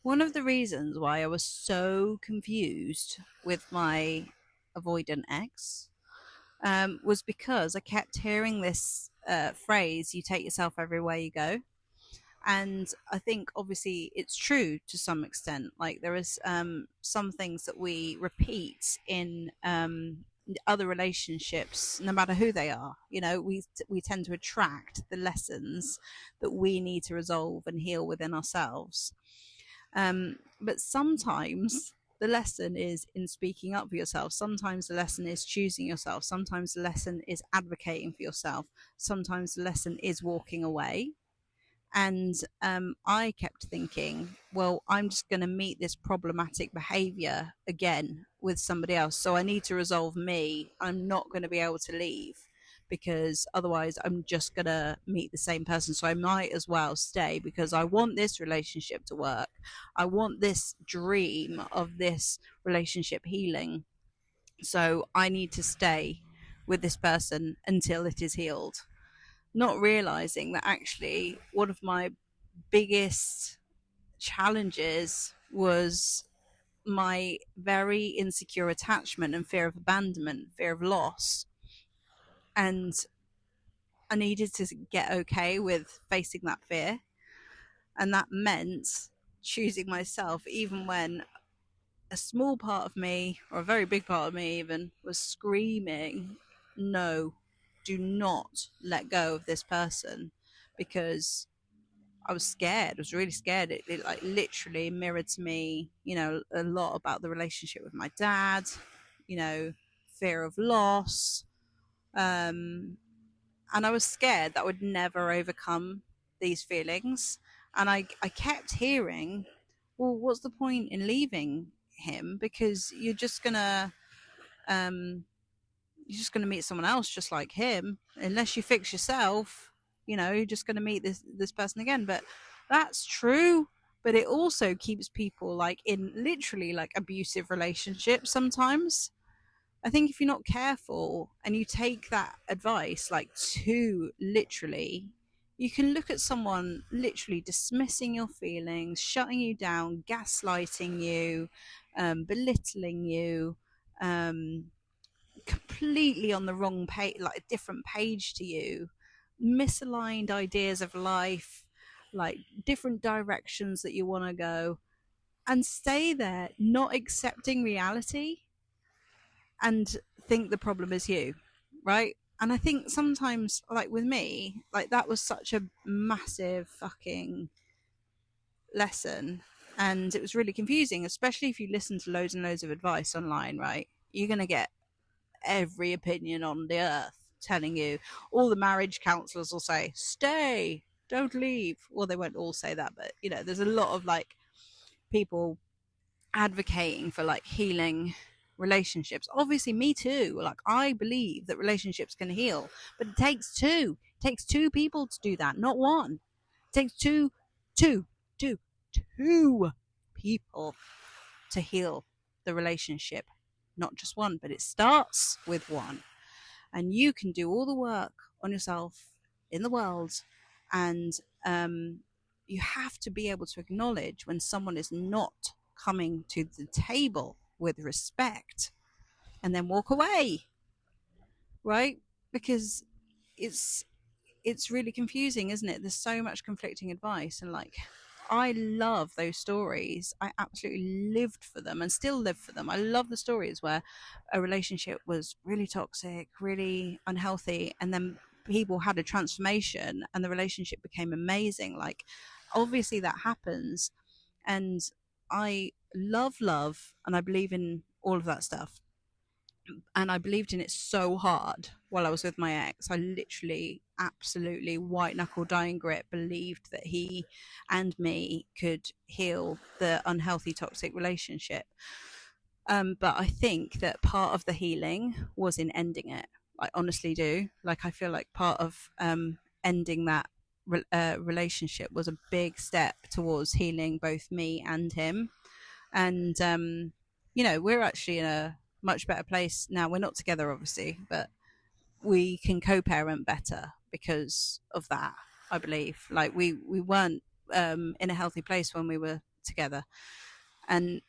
One of the reasons why I was so confused with my avoidant ex was because I kept hearing this phrase, you take yourself everywhere you go. And I think obviously it's true to some extent. Like there is some things that we repeat in other relationships, no matter who they are. You know, we tend to attract the lessons that we need to resolve and heal within ourselves. But sometimes the lesson is in speaking up for yourself. Sometimes the lesson is choosing yourself. Sometimes the lesson is advocating for yourself. Sometimes the lesson is walking away. And I kept thinking, well, I'm just going to meet this problematic behavior again with somebody else. So I need to resolve me. I'm not going to be able to leave because otherwise I'm just going to meet the same person. So I might as well stay because I want this relationship to work. I want this dream of this relationship healing. So I need to stay with this person until it is healed, not realizing that actually one of my biggest challenges was my very insecure attachment and fear of abandonment, fear of loss. And I needed to get okay with facing that fear. And that meant choosing myself, even when a small part of me, or a very big part of me even, was screaming, no, do not let go of this person, because I was scared. I was really scared. It like literally mirrored to me, you know, a lot about the relationship with my dad, you know, fear of loss. Um, and I was scared that I would never overcome these feelings. And I kept hearing, well, what's the point in leaving him? Because um, you're just gonna meet someone else just like him. Unless you fix yourself, you know, you're just gonna meet this person again. But that's true. But it also keeps people like in literally like abusive relationships sometimes. I think if you're not careful and you take that advice like too literally, you can look at someone literally dismissing your feelings, shutting you down, gaslighting you, belittling you, um, completely on the wrong page, like a different page to you, misaligned ideas of life, like different directions that you want to go, and stay there, not accepting reality and think the problem is you, right? And I think sometimes, like with me, like that was such a massive fucking lesson. And it was really confusing, especially if you listen to loads and loads of advice online, right? You're going to get every opinion on the earth telling you. All the marriage counselors will say, stay, don't leave. Well, they won't all say that, but you know, there's a lot of like people advocating for like healing relationships. Obviously, me too. Like, I believe that relationships can heal, but it takes two. It takes two people to do that, not one. It takes two, two, two people to heal the relationship, not just one, but it starts with one. And you can do all the work on yourself in the world. And you have to be able to acknowledge when someone is not coming to the table with respect and then walk away, right? Because it's it's really confusing, isn't it? There's so much conflicting advice, and like I love those stories. I absolutely lived for them and still live for them. I love the stories where a relationship was really toxic, really unhealthy, and then people had a transformation and the relationship became amazing. Like, obviously, that happens. And I love love and I believe in all of that stuff, and I believed in it so hard while I was with my ex. I literally, absolutely, white knuckle dying grit, believed that he and me could heal the unhealthy, toxic relationship. But I think that part of the healing was in ending it. I honestly do. Like, I feel like part of ending that relationship was a big step towards healing both me and him. And you know, we're actually in a much better place now. We're not together, obviously, but we can co-parent better because of that. I believe, like we weren't in a healthy place when we were together. And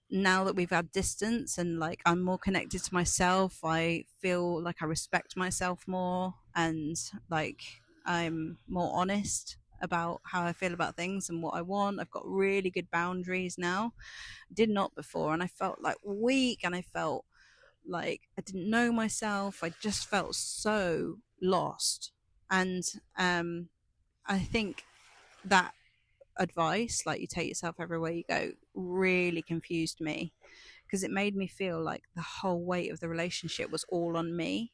now that we've had distance and like I'm more connected to myself, I feel like I respect myself more, and like I'm more honest about how I feel about things and what I want. I've got really good boundaries now. Did not before, and I felt like weak, and I felt like I didn't know myself. I just felt so lost. And I think that advice, like you take yourself everywhere you go, really confused me, because it made me feel like the whole weight of the relationship was all on me.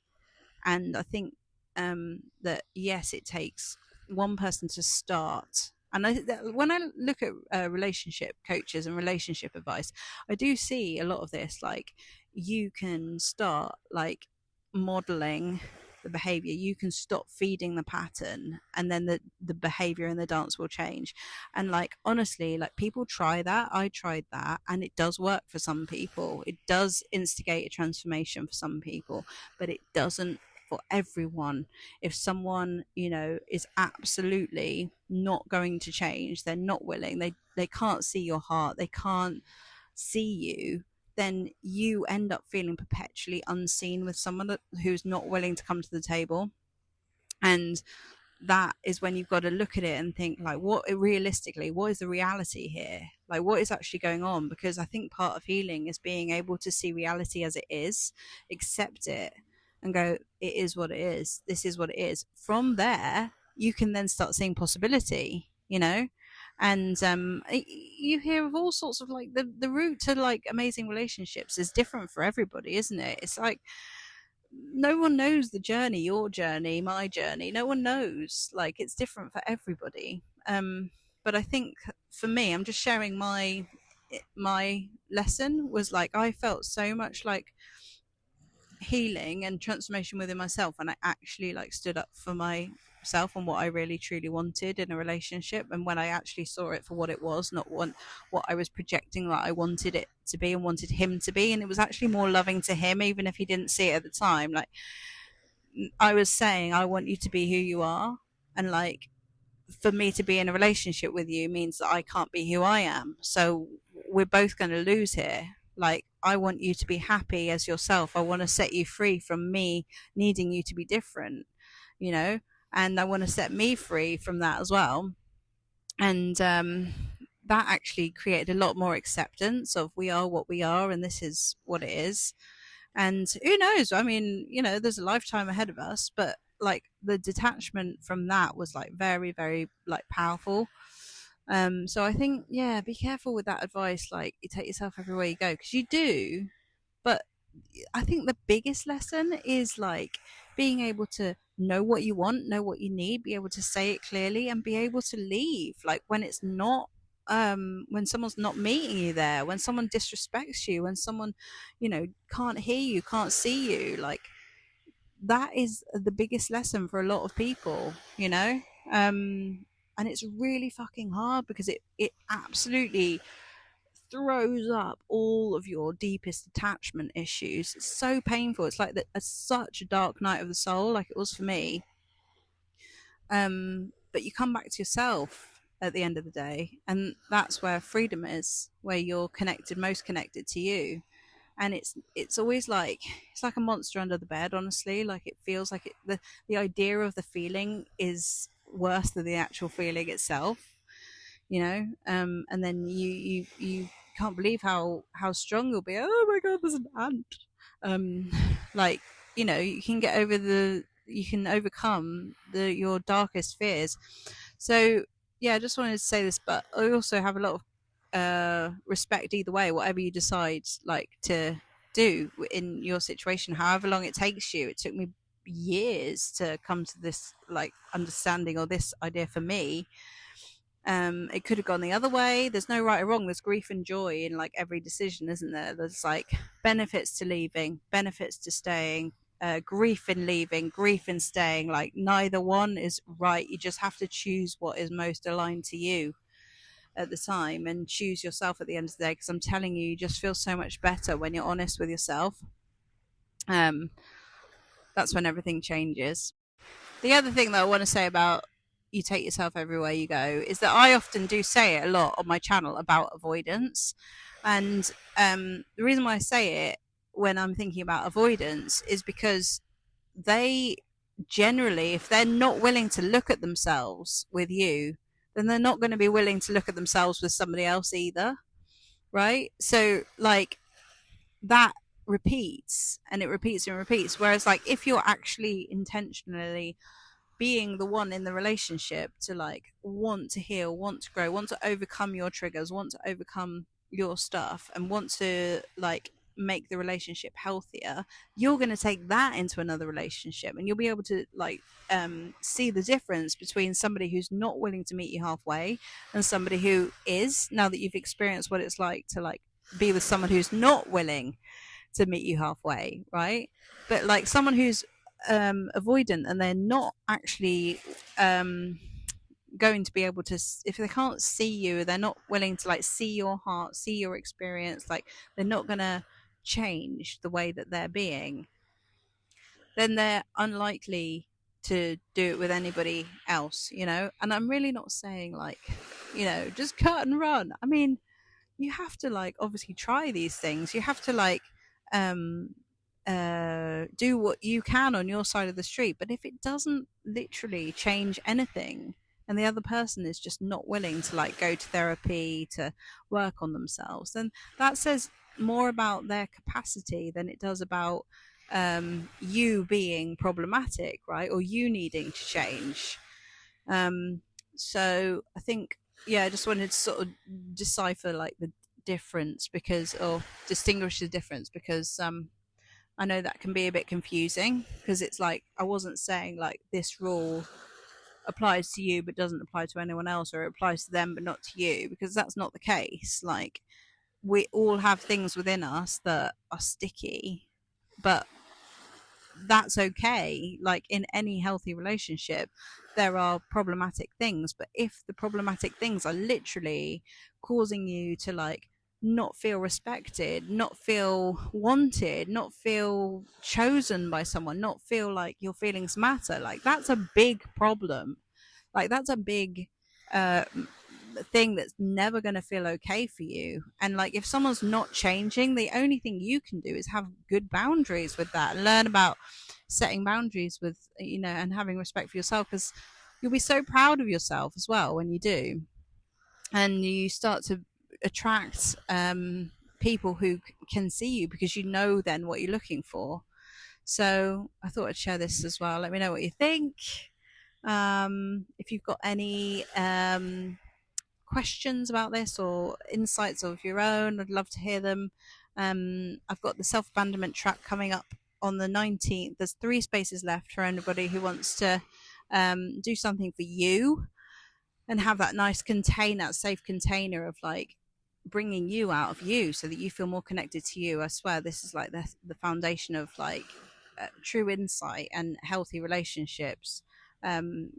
And I think that yes, it takes one person to start. And when I look at relationship coaches and relationship advice, I do see a lot of this. Like, you can start like modeling the behavior, you can stop feeding the pattern, and then the behavior and the dance will change. And like, honestly, like, people try that. I tried that, and it does work for some people. It does instigate a transformation for some people, but it doesn't for everyone. If someone, is absolutely not going to change, they're not willing, they can't see your heart, they can't see you, then you end up feeling perpetually unseen with someone who's not willing to come to the table. And that is when you've got to look at it and think, like, what realistically, what is the reality here? Like, what is actually going on? Because I think part of healing is being able to see reality as it is, accept it, and go, it is what it is, this is what it is. From there you can then start seeing possibility, and you hear of all sorts of, like, the route to like amazing relationships is different for everybody, isn't it? It's like no one knows the journey, your journey, my journey. No one knows. Like, it's different for everybody. But I think for me, I'm just sharing my lesson was like, I felt so much like healing and transformation within myself, and I actually like stood up for myself and what I really truly wanted in a relationship. And when I actually saw it for what it was, not what I was projecting that I wanted it to be and wanted him to be, and it was actually more loving to him, even if he didn't see it at the time. Like, I was saying, I want you to be who you are, and like, for me to be in a relationship with you means that I can't be who I am. So we're both going to lose here. Like, I want you to be happy as yourself. I want to set you free from me needing you to be different, and I want to set me free from that as well. And that actually created a lot more acceptance of, we are what we are, and this is what it is. And who knows? I mean, there's a lifetime ahead of us, but like, the detachment from that was like very, very like powerful. So I think, yeah, be careful with that advice. Like, you take yourself everywhere you go, because you do. But I think the biggest lesson is like being able to know what you want, know what you need, be able to say it clearly, and be able to leave. Like, when it's not, when someone's not meeting you there, when someone disrespects you, when someone, can't hear you, can't see you, like, that is the biggest lesson for a lot of people, and it's really fucking hard, because it absolutely throws up all of your deepest attachment issues. It's so painful. It's like such a dark night of the soul, like it was for me. But you come back to yourself at the end of the day, and that's where freedom is, where you're connected, most connected to you. And it's always like, it's like a monster under the bed, honestly. Like, it feels like the idea of the feeling is worse than the actual feeling itself, and then you can't believe how strong you'll be. Oh my god, there's an ant. Like, you can get over you can overcome your darkest fears. So yeah, I just wanted to say this, but I also have a lot of respect either way, whatever you decide like to do in your situation, however long it takes you. It took me years to come to this like understanding, or this idea for me. It could have gone the other way. There's no right or wrong. There's grief and joy in like every decision, isn't there? There's like benefits to leaving, benefits to staying, grief in leaving, grief in staying. Like, neither one is right. You just have to choose what is most aligned to you at the time, and choose yourself at the end of the day. Because I'm telling you, you just feel so much better when you're honest with yourself. That's when everything changes. The other thing that I want to say about you take yourself everywhere you go is that I often do say it a lot on my channel about avoidance. And the reason why I say it when I'm thinking about avoidance is because they generally, if they're not willing to look at themselves with you, then they're not going to be willing to look at themselves with somebody else either. Right? So, like, that repeats and it repeats and repeats. Whereas, like, if you're actually intentionally being the one in the relationship to like want to heal, want to grow, want to overcome your triggers, want to overcome your stuff, and want to like make the relationship healthier, you're going to take that into another relationship and you'll be able to like see the difference between somebody who's not willing to meet you halfway and somebody who is, now that you've experienced what it's like to like be with someone who's not willing to meet you halfway, right? But like someone who's avoidant and they're not actually going to be able to, if they can't see you, they're not willing to like see your heart, see your experience, like they're not going to change the way that they're being, then they're unlikely to do it with anybody else, you know. And I'm really not saying like, you know, just cut and run. I mean, you have to like obviously try these things. You have to like um do what you can on your side of the street. But if it doesn't literally change anything and the other person is just not willing to like go to therapy to work on themselves, then that says more about their capacity than it does about you being problematic, right? Or you needing to change. So I think, yeah, I just wanted to sort of decipher like the difference because, or distinguish the difference because I know that can be a bit confusing because it's like I wasn't saying like this rule applies to you but doesn't apply to anyone else, or it applies to them but not to you, because that's not the case. Like we all have things within us that are sticky, but that's okay. Like in any healthy relationship, there are problematic things, but if the problematic things are literally causing you to like not feel respected, not feel wanted, not feel chosen by someone, not feel like your feelings matter, like that's a big problem. Like that's a big uh thing that's never going to feel okay for you. And like if someone's not changing, the only thing you can do is have good boundaries with that, learn about setting boundaries with, you know, and having respect for yourself, because you'll be so proud of yourself as well when you do. And you start to attract people who can see you because you know then what you're looking for. So I thought I'd share this as well. Let me know what you think. If you've got any questions about this or insights of your own, I'd love to hear them. I've got the self abandonment track coming up on the 19th. There's 3 spaces left for anybody who wants to do something for you and have that nice container, safe container of like bringing you out of you so that you feel more connected to you. I swear this is like the foundation of like true insight and healthy relationships,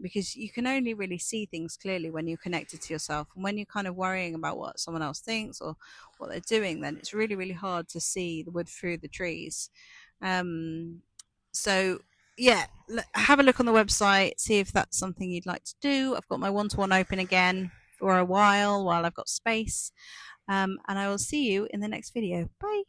because you can only really see things clearly when you're connected to yourself. And when you're kind of worrying about what someone else thinks or what they're doing, then it's really, really hard to see the wood through the trees. So yeah, have a look on the website, see if that's something you'd like to do. I've got my one-to-one open again for a while I've got space. And I will see you in the next video. Bye.